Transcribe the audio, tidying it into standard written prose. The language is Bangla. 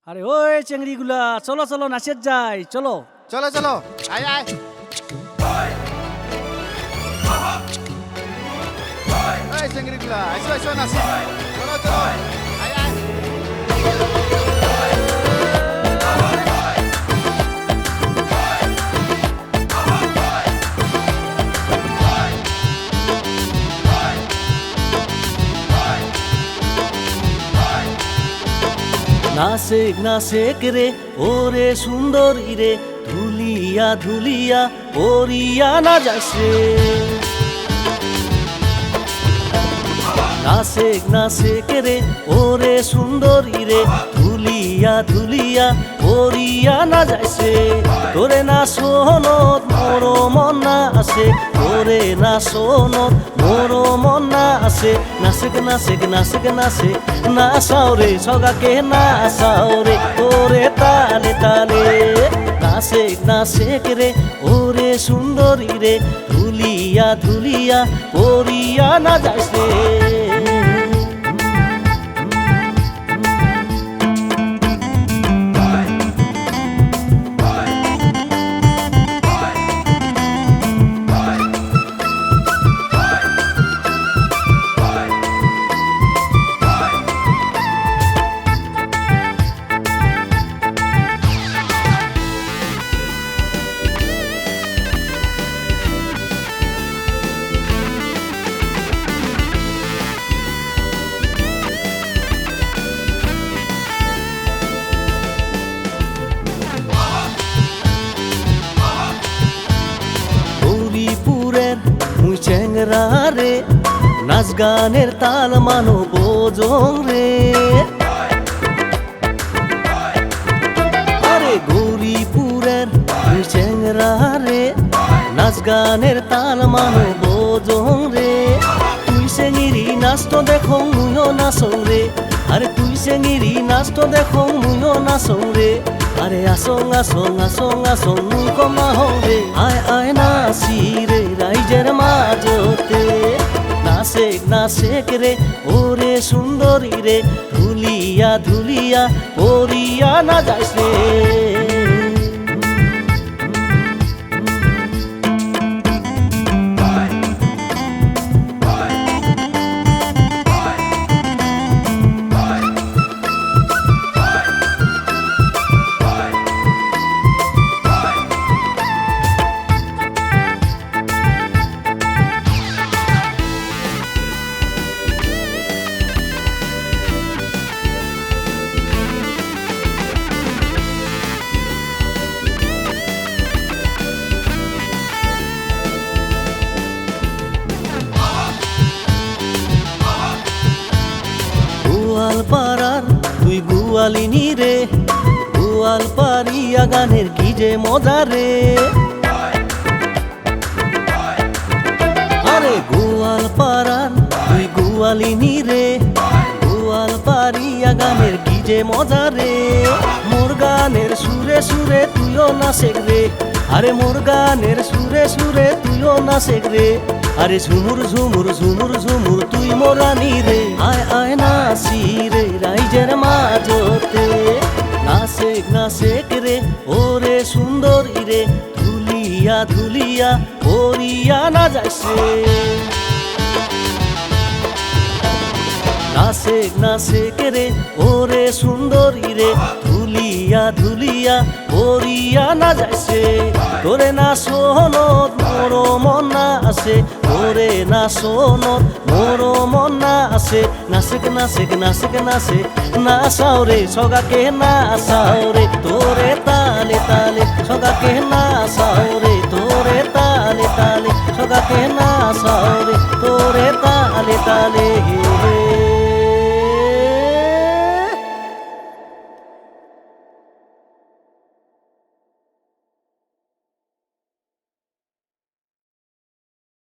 আরে ওই চেংড়িগুলা চলো চলো নাচের যাই চলো। চলো চলো আয় আয় এই চেংড়িগুলা আইসো আইসো নাচি চলো চলো আয় আয় নাচেক নাচেক রে ওরে সুন্দরী রে ধুলিয়া ধুলিয়া পরিয়া না যাইছে। নাচেক নাচেক রে ওরে সুন্দরী রে ধুলিয়া ধুলিয়া পরিয়া না যাইছে। তোরে না সোনত মোর মন না আছে, তোরে না সোনত মোর মন না আছে। নাচেক নাচেক নাচেক নাচেক নাচাও রে সগাকে নাচাও রে তোরে তালে তালে। নাচেক নাচেক রে ওরে সুন্দরী রে ধুলিয়া ধুলিয়া পরিয়া না যাইছে। মুই চেংরা রে নাচ গানের তাল মানো বোঝং রে। আরে গৌরীপুরের মুই চেংরা রে নাচ গানের তাল মানো বোঝং রে। তুই চেঙিরি নাচত দেখো মুইও নাচং রে, আরে তুই চেঙিরি নাচত দেখো মুইও নাচং রে। আরে আসং আসং আসং আসং মুই কমা হং রে আয় আয় নাচি রে রাইজের মাঝতে। নাচেক নাচেক রে ওরে সুন্দরী রে ধুলিয়া ধুলিয়া পরিয়া না যাইছে। গোয়ালপাড়ার তুই গোয়ালিনী রে গোয়ালপাড়িয়া গানের কি যে মজা রে। আরে গোয়ালপাড়ার তুই গোয়ালিনী রে গোয়ালপাড়িয়া গানের কি যে মজা রে। মোর গানের সুরে সুরে তুইও নাচেক রে, আরে মোর গানের সুরে সুরে তুইও নাচেক রে। আরে ঝুমুর ঝুমুর ঝুমুর ঝুমুর তুই মোরানি রে আয় আয় নাচি রে রাইজের মাঝতে। নাচেক নাচেক রে ওরে সুন্দরী রে ধুলিয়া ধুলিয়া পরিয়া না যাইছে। নাচেক নাচেক রে ওরে সুন্দরী রে ধুলিয়া ধুলিয়া পরিয়া না যাইছে। তোরে না সোনত মোর মন না আছে, তোরে না সোনত মোর মন না আছে। নাচেক নাচেক নাচেক নাচেক নাচাও রে সগাকে নাচাও রে তোরে তালে